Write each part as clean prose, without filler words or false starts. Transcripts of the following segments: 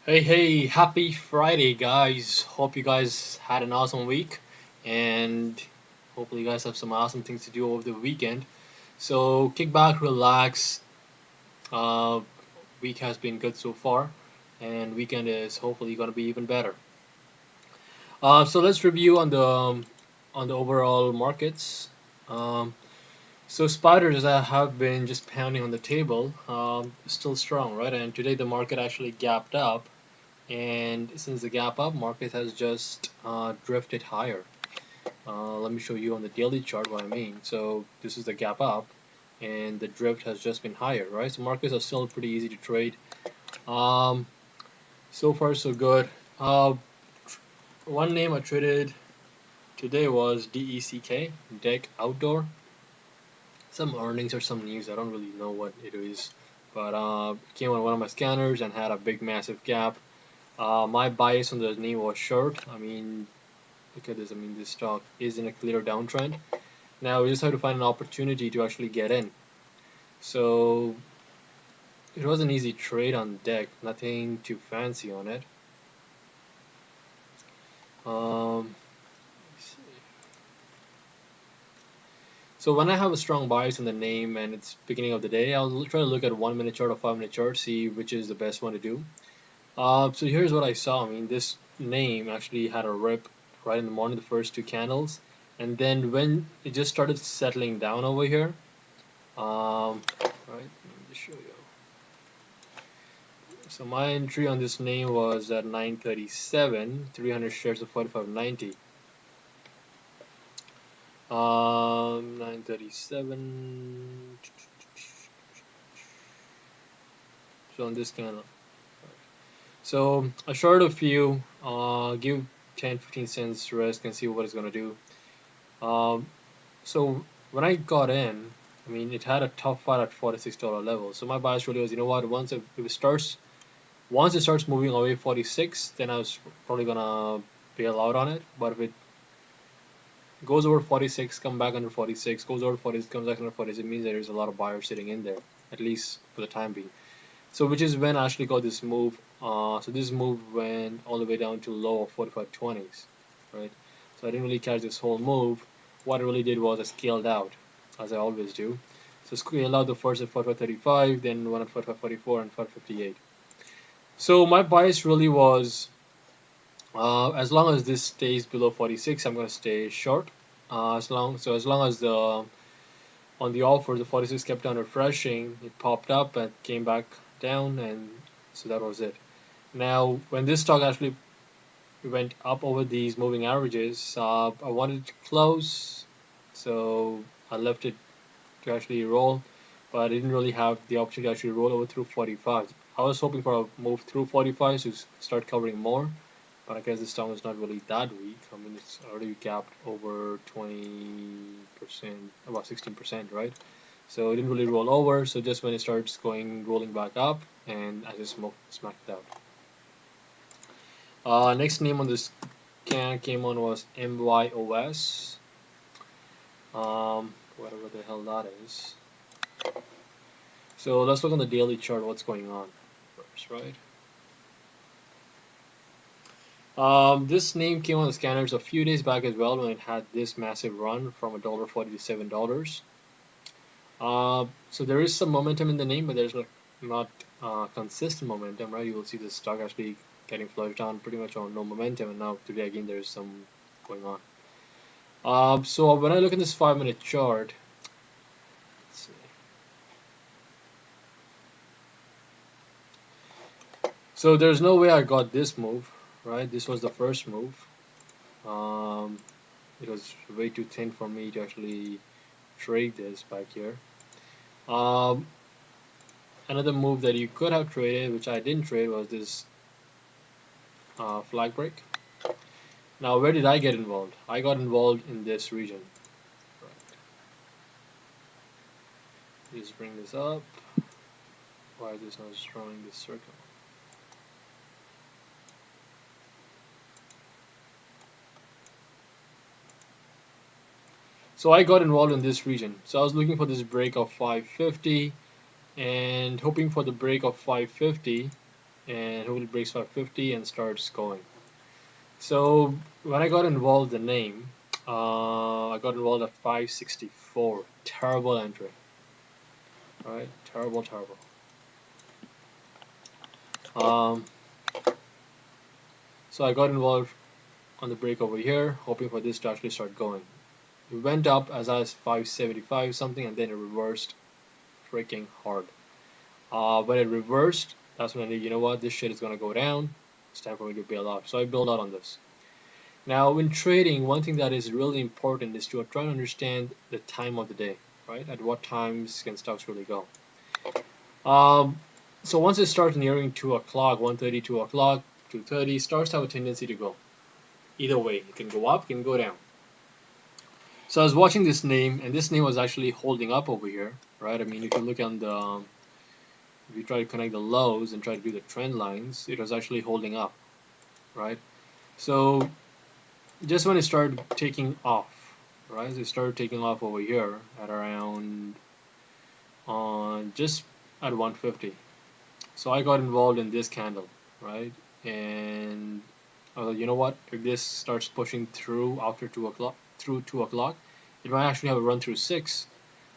Hey, happy Friday, guys. Hope you guys had an awesome week and hopefully, you guys have some awesome things to do over the weekend. So, kick back, relax. Uh, week has been good so far, and weekend is hopefully going to be even better. So, let's review on the overall markets. Um, so, spiders that have been just pounding on the table, still strong, right? And today the market actually gapped up. And since the gap up, market has just drifted higher. Let me show you on the daily chart what I mean. So this is the gap up, and the drift has just been higher, right? So markets are still pretty easy to trade. Um, so far so good. One name I traded today was DECK, Deck Outdoor. Some earnings or some news. I don't really know what it is, but it came on one of my scanners and had a big massive gap. My bias on the name was short. I mean, look at this. I mean, this stock is in a clear downtrend. Now we just have to find an opportunity to actually get in. So it was an easy trade on deck. Nothing too fancy on it. Let's see. So when I have a strong bias in the name and it's beginning of the day, I'll try to look at 1 minute chart or 5 minute chart, see which is the best one to do. So here's what I saw. I mean, this name actually had a rip right in the morning, the first two candles, and then when it just started settling down over here, right, let me just show you. So my entry on this name was at 937, 300 shares of 45.90. 937. So on this candle. So I short a few, give 10-15 cents risk and see what it's gonna do. Um, so when I got in, I mean it had a tough fight at $46 level. So my bias really was, you know what, if it starts once it starts moving away 46, then I was probably gonna bail out on it. But if it goes over 46, come back under 46, goes over 46, comes back under 46, it means there's a lot of buyers sitting in there, at least for the time being. So which is when I actually got this move. So this move went all the way down to low of 45.20s, right? So I didn't really catch this whole move. What I really did was I scaled out, as I always do. So scaled out the first at 45.35, then one at 45.44 and 45.58. So my bias really was, as long as this stays below 46, I'm gonna stay short. As long as the on the offer the 46 kept on refreshing, it popped up and came back down, and so that was it. Now, when this stock actually went up over these moving averages, I wanted to close, so I left it to actually roll, but I didn't really have the opportunity to actually roll over through 45. I was hoping for a move through 45 to start covering more, but I guess this time is not really that weak. I mean, it's already gapped over 20%, about 16%, right? So it didn't really roll over. So just when it starts going, rolling back up, and I just smacked it out. Next name on this can came on was MYOS. Whatever the hell that is. So let's look on the daily chart. What's going on first, right? This name came on the scanners a few days back as well when it had this massive run from $1.40 to $7. So there is some momentum in the name, but there's not consistent momentum, right? You will see the stock actually getting flushed down pretty much on no momentum, and now today again there's some going on. So when I look at this 5 minute chart, let's see. So there's no way I got this move, right? This was the first move. Um, it was way too thin for me to actually trade this back here. Um, Another move that you could have traded, which I didn't trade, was this flag break. Now, where did I get involved? I got involved in this region. Right. Let's bring this up. Why is this not drawing this circle? So I got involved in this region. So I was looking for this break of 550 and hoping for the break of 550, and hopefully breaks 550 and starts going. So when I got involved in the name, I got involved at 564. Terrible entry, right? Terrible, terrible. Um, so I got involved on the break over here, hoping for this to actually start going. It went up as high as 575 something, and then it reversed freaking hard. When it reversed, that's when I knew, you know what, this shit is gonna go down. It's time for me to bail out. So I bailed out on this. Now, in trading, one thing that is really important is to try to understand the time of the day, right? At what times can stocks really go? Um, so once it starts nearing 2 o'clock, 1:30, 2 o'clock, 2:30, stocks have a tendency to go. Either way, it can go up, it can go down. So I was watching this name, and this name was actually holding up over here, right? I mean, if you look on the, if you try to connect the lows and try to do the trend lines, it was actually holding up, right? So just when it started taking off, right? It started taking off over here at around on just at 150. So I got involved in this candle, right? And I was like, you know what? If this starts pushing through after 2 o'clock, through 2 o'clock, it might actually have a run through 6.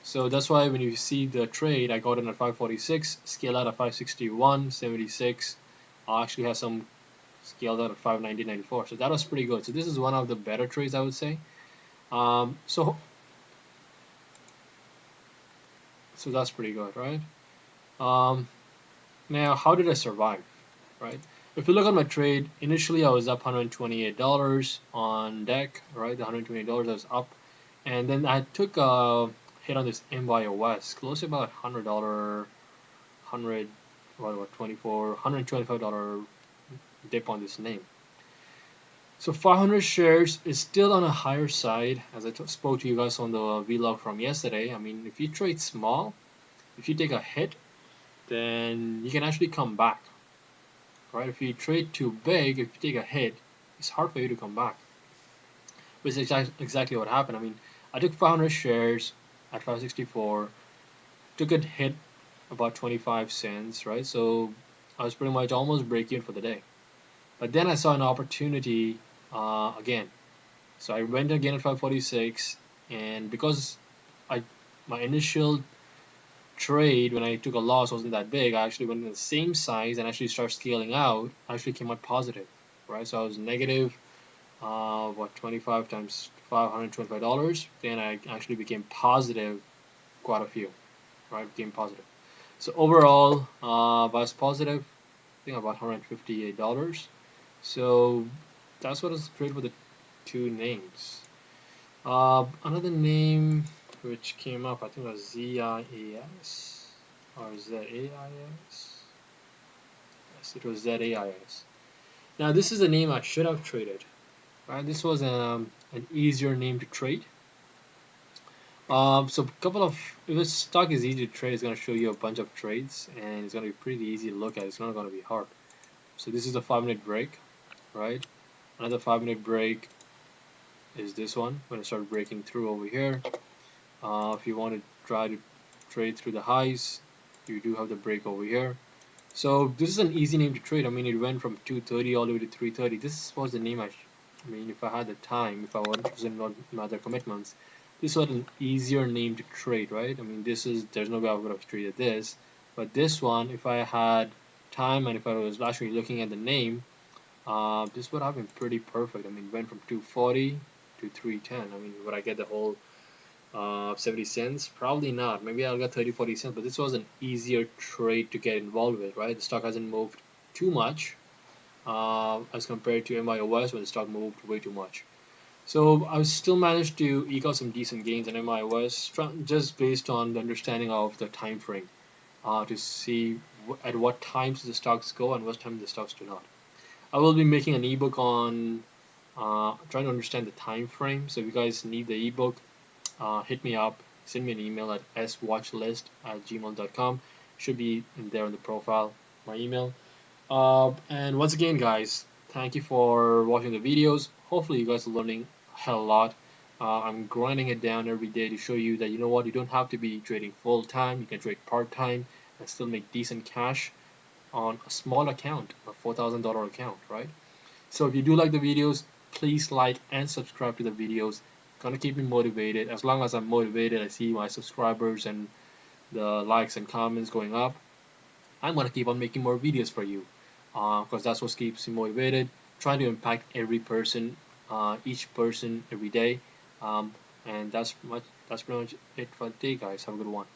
So that's why when you see the trade, I got in at 546, scale out at 561, 76. I actually have some scaled out at 590.94. So that was pretty good. So this is one of the better trades, I would say. So that's pretty good, right? Um, Now, how did I survive, right? If you look at my trade, initially I was up $128 on deck, right? The $128 I was up, and then I took a hit on this MYOS, close to about $100, 100, what, 24, $125 dip on this name. So 500 shares is still on a higher side, as I spoke to you guys on the vlog from yesterday. I mean, if you trade small, if you take a hit, then you can actually come back, right? If you trade too big, if you take a hit, it's hard for you to come back. Which is exactly what happened. I mean, I took 500 shares at 564, took a hit about 25 cents, right? So I was pretty much almost break even for the day. But then I saw an opportunity again. So I went again at 546, and because I my initial trade when I took a loss wasn't that big, I actually went in the same size and actually started scaling out. I actually came out positive, right? So I was negative, 25 times $525. Then I actually became positive quite a few, right? Became positive. So overall, I was positive, I think about $158. So that's what is great with the two names. Another name which came up, I think was ZIAS or ZAIS. Yes, it was ZAIS. Now this is a name I should have traded. Right, this was an easier name to trade. So a couple of if this stock is easy to trade, it's going to show you a bunch of trades, and it's going to be pretty easy to look at. It's not going to be hard. So this is a 5-minute break, right? Another 5-minute break is this one. When it start breaking through over here. If you want to try to trade through the highs, you do have the break over here. So this is an easy name to trade. I mean, it went from 230 all the way to 330. This was the name I mean, if I had the time, if I wasn't on other commitments, this was an easier name to trade, right? I mean, there's no way I would have traded this, but this one, if I had time and if I was actually looking at the name, this would have been pretty perfect. I mean, it went from 240 to 310. I mean, would I get the whole 70 cents? Probably not. Maybe I'll get 30, 40 cents, but this was an easier trade to get involved with, right? The stock hasn't moved too much as compared to MIOS when the stock moved way too much. So I still managed to eke out some decent gains in MIOS just based on the understanding of the time frame to see at what times the stocks go and what times the stocks do not. I will be making an ebook on trying to understand the time frame. So if you guys need the ebook, hit me up, send me an email at swatchlist@gmail.com. Should be in there on the profile, my email. And once again, guys, thank you for watching the videos. Hopefully, you guys are learning a hell of a lot. I'm grinding it down every day to show you that you know what, you don't have to be trading full time. You can trade part time and still make decent cash. on a small account, a $4,000 account, right? So if you do like the videos, please like and subscribe to the videos. Gonna keep me motivated. As long as I'm motivated, I see my subscribers and the likes and comments going up. I'm gonna keep on making more videos for you, because that's what keeps me motivated. Trying to impact every person, each person every day, um, and that's pretty much it for today, guys. Have a good one.